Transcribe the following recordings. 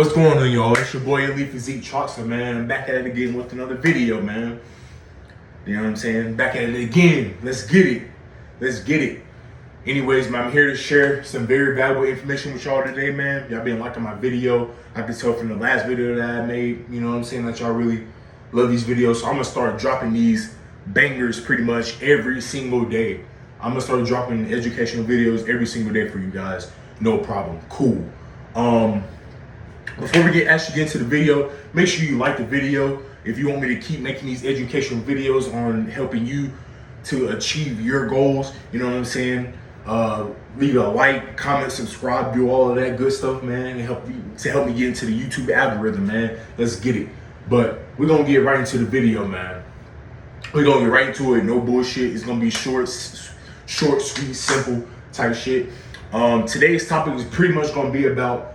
What's going on, y'all? It's your boy Elite Physique Troxler, man. I'm back at it again with another video, man. You know what I'm saying? Back at it again. Let's get it. Let's get it. Anyways, man, I'm here to share some very valuable information with y'all today, man. Y'all been liking my video. I can tell from the last video that I made, you know what I'm saying, that y'all really love these videos. So I'm gonna start dropping these bangers pretty much every single day. I'm gonna start dropping educational videos every single day for you guys. No problem. Cool. Before we actually get into the video, make sure you like the video. If you want me to keep making these educational videos on helping you to achieve your goals, you know what I'm saying? Leave a like, comment, subscribe, do all of that good stuff, man, and help me get into the YouTube algorithm, man. Let's get it. But we're gonna get right into the video, man. We're gonna get right into it. No bullshit. It's gonna be short, sweet, simple type shit. Today's topic is pretty much gonna be about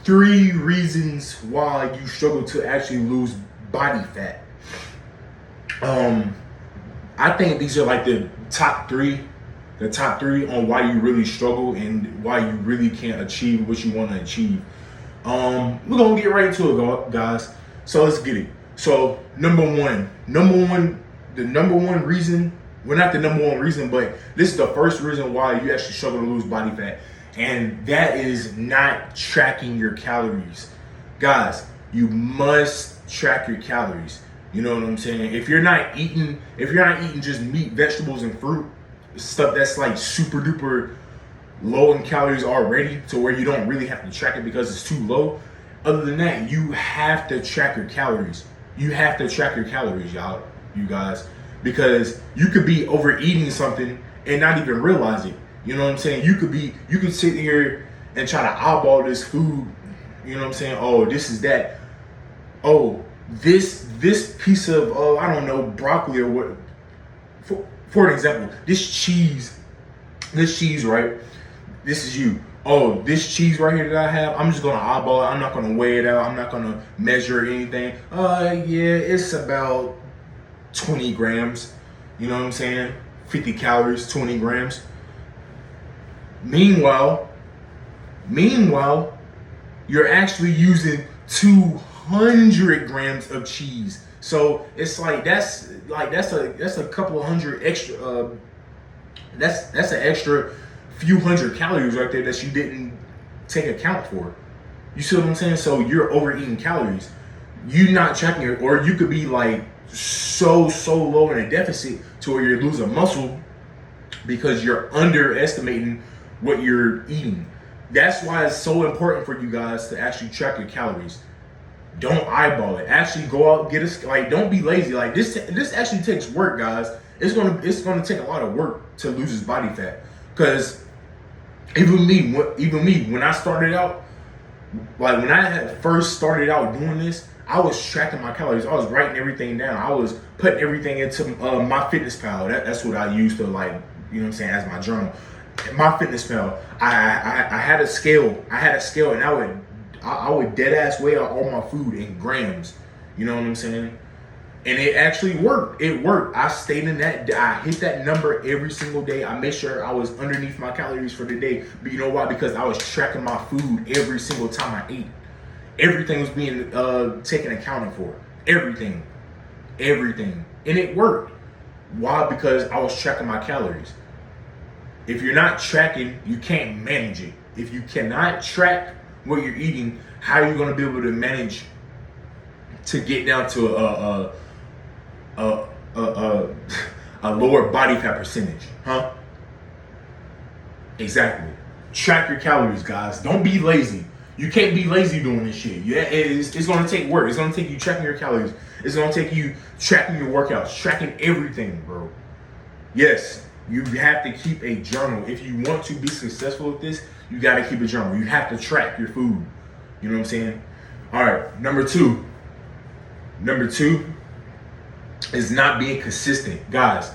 3 reasons why you struggle to actually lose body fat. I think these are like the top three on why you really struggle and why you really can't achieve what you want to achieve. We're gonna get right into it, guys. So let's get it. So the number one reason, well, not the number one reason, but this is the first reason why you actually struggle to lose body fat. And that is not tracking your calories. Guys, you must track your calories. You know what I'm saying? If you're not eating just meat, vegetables, and fruit, stuff that's like super duper low in calories already, to where you don't really have to track it because it's too low. Other than that, you have to track your calories. You have to track your calories, you guys, because you could be overeating something and not even realize it. You know what I'm saying? You could sit here and try to eyeball this food. You know what I'm saying? Oh, this is that. Oh, this piece of, I don't know, broccoli or what. For an example, this cheese, right? This is you. Oh, this cheese right here that I have, I'm just gonna eyeball it. I'm not gonna weigh it out. I'm not gonna measure anything. Yeah, it's about 20 grams. You know what I'm saying? 50 calories, 20 grams. Meanwhile, you're actually using 200 grams of cheese. So it's like that's a couple of hundred extra. That's an extra few hundred calories right there that you didn't take account for. You see what I'm saying? So you're overeating calories. You're not tracking it, or you could be like so low in a deficit to where you're losing muscle because you're underestimating what you're eating. That's why it's so important for you guys to actually track your calories. Don't eyeball it. Actually go out, don't be lazy. Like this actually takes work, guys. It's gonna take a lot of work to lose this body fat. Cause even me, when I started out, like when I had first started out doing this, I was tracking my calories. I was writing everything down. I was putting everything into MyFitnessPal. That's what I used to, like, you know what I'm saying, as my journal. MyFitnessPal. I had a scale. And I would dead ass weigh out all my food in grams. You know what I'm saying? And it actually worked. It worked. I stayed in that. I hit that number every single day. I made sure I was underneath my calories for the day. But you know why? Because I was tracking my food every single time I ate. Everything was being taken accounted for. Everything. And it worked. Why? Because I was tracking my calories. If you're not tracking, you can't manage it. If you cannot track what you're eating, how are you going to be able to manage to get down to a lower body fat percentage, huh? Exactly. Track your calories, guys. Don't be lazy. You can't be lazy doing this shit. Yeah, it's going to take work. It's going to take you tracking your calories. It's going to take you tracking your workouts, tracking everything, bro. Yes. You have to keep a journal. If you want to be successful with this, you got to keep a journal. You have to track your food. You know what I'm saying? All right, number two is not being consistent. Guys,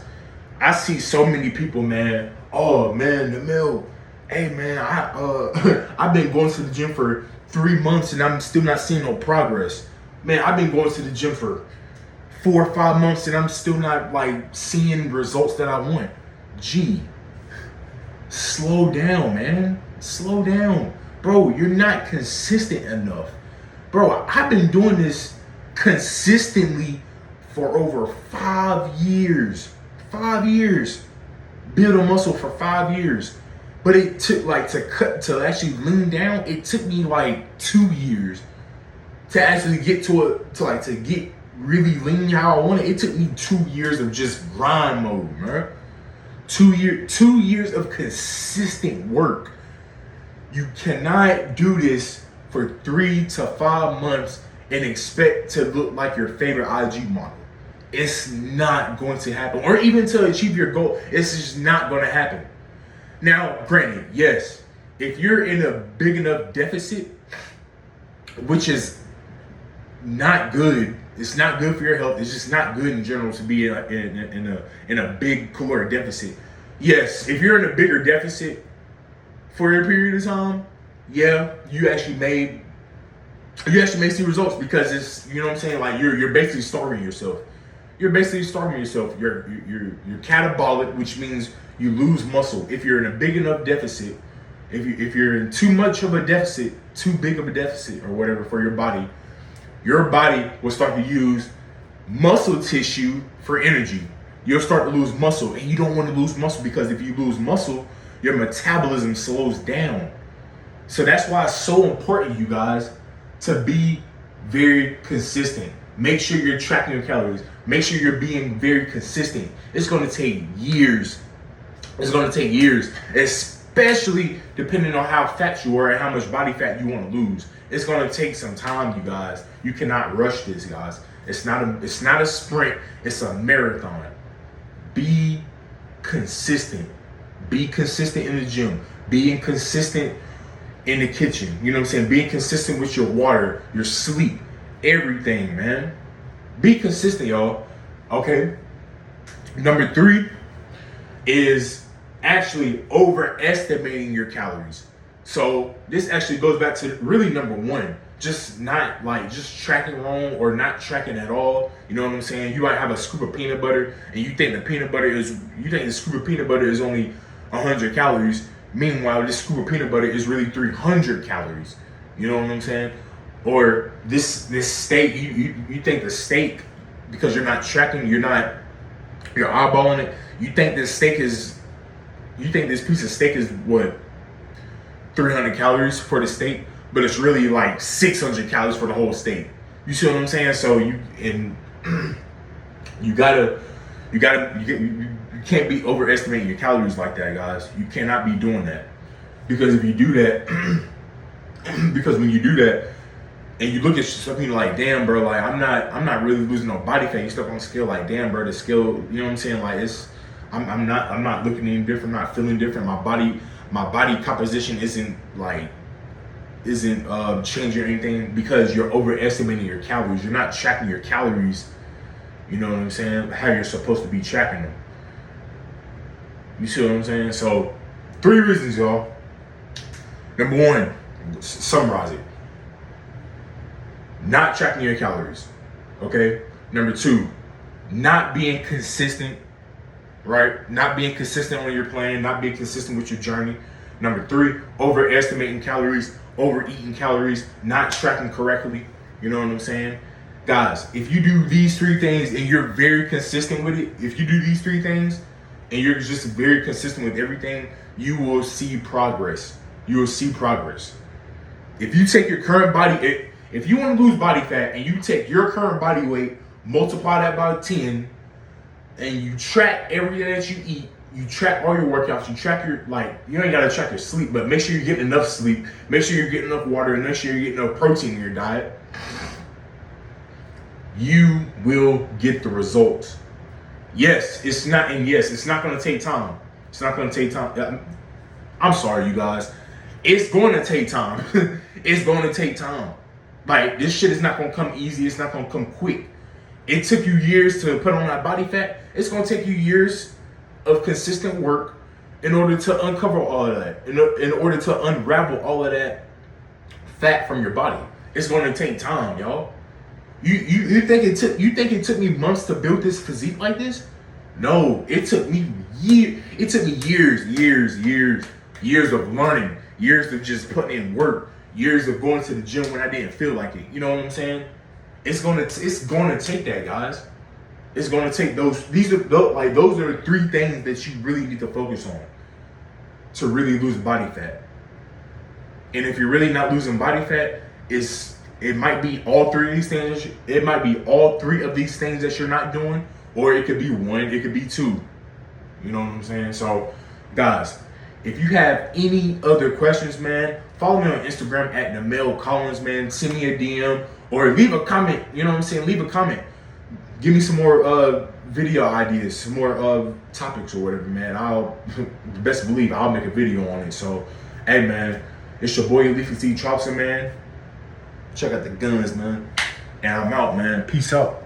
I see so many people, man. Oh, man, Namil, hey, man, I've been going to the gym for 3 months and I'm still not seeing no progress. Man, I've been going to the gym for 4 or 5 months and I'm still not, like, seeing results that I want. Gee, slow down, man. Slow down. Bro, you're not consistent enough. bro, I've been doing this consistently for over 5 years. 5 years. Build a muscle for 5 years. But it took like to actually lean down, it took me like 2 years to actually get to get really lean how I wanted. It took me 2 years of just grind mode, man. 2 years of consistent work. You cannot do this for 3 to 5 months and expect to look like your favorite IG model. It's not going to happen. Or even to achieve your goal, it's just not going to happen. Now, granted, yes, if you're in a big enough deficit, which is not good, it's not good for your health. It's just not good in general to be in a big caloric deficit. Yes, if you're in a bigger deficit for a period of time, yeah, you actually may see results, because it's, you know what I'm saying, like you're basically starving yourself. You're You're catabolic, which means you lose muscle. If you're in a big enough deficit, if you're in too much of a deficit, too big of a deficit or whatever for your body will start to use muscle tissue for energy. You'll start to lose muscle, and you don't want to lose muscle, because if you lose muscle, your metabolism slows down. So that's why it's so important, you guys, to be very consistent. Make sure you're tracking your calories. Make sure you're being very consistent. It's going to take years. It's going to take years, especially depending on how fat you are and how much body fat you want to lose. It's going to take some time, you guys. You cannot rush this, guys. It's not a sprint. It's a marathon. Be consistent. Be consistent in the gym. Being consistent in the kitchen. You know what I'm saying? Being consistent with your water, your sleep, everything, man. Be consistent, y'all. Okay. Number 3 is actually overestimating your calories. So this actually goes back to really number 1. Just tracking wrong or not tracking at all. You know what I'm saying? You might have a scoop of peanut butter and you think the scoop of peanut butter is only 100 calories. Meanwhile, this scoop of peanut butter is really 300 calories. You know what I'm saying? Or this steak, you think the steak, because you're not tracking, you're eyeballing it, you think this piece of steak is what, 300 calories for the steak, but it's really like 600 calories for the whole steak. You see what I'm saying? So you can't be overestimating your calories like that, guys. You cannot be doing that, because if you do that, because when you do that, and you look at something like, damn, bro, like I'm not really losing no body fat. You step on the scale, like, damn, bro, the scale, you know what I'm saying? Like I'm not looking any different, I'm not feeling different. My body composition isn't changing or anything, because you're overestimating your calories. You're not tracking your calories. You know what I'm saying? How you're supposed to be tracking them. You see what I'm saying? So 3 reasons, y'all. Number 1, summarize it. Not tracking your calories, okay? Number 2, not being consistent, right? Not being consistent on your plan, not being consistent with your journey. Number 3, overestimating calories, overeating calories, not tracking correctly. You know what I'm saying? Guys, if you do these 3 things and you're very consistent with it, if you do these 3 things and you're just very consistent with everything, you will see progress. You will see progress. If you take your current body, if you want to lose body fat and you take your current body weight, multiply that by 10, and you track everything that you eat, you track all your workouts, you track you ain't got to track your sleep, but make sure you're getting enough sleep, make sure you're getting enough water, and make sure you're getting enough protein in your diet, you will get the results. Yes, it's not going to take time. It's not going to take time. I'm sorry, you guys. It's going to take time. It's going to take time. Like, this shit is not going to come easy. It's not going to come quick. It took you years to put on that body fat. It's going to take you years of consistent work in order to uncover all of that, in order to unravel all of that fat from your body. It's going to take time, y'all. You think it took me months to build this physique like this? No, it took me years. It took me years of learning, years of just putting in work. years of going to the gym when I didn't feel like it. You know what I'm saying? It's gonna take that, guys. It's gonna take those. Those are the 3 things that you really need to focus on to really lose body fat. And if you're really not losing body fat, it might be all 3 of these things. It might be all 3 of these things that you're not doing, or it could be 1. It could be 2. You know what I'm saying? So, guys, if you have any other questions, man, follow me on Instagram at Namel Collins, man. Send me a DM or leave a comment. You know what I'm saying? Leave a comment. Give me some more video ideas, some more topics or whatever, man. I'll best believe I'll make a video on it. So, hey, man, it's your boy Leafy T. Troutson, man. Check out the guns, man. And I'm out, man. Peace out.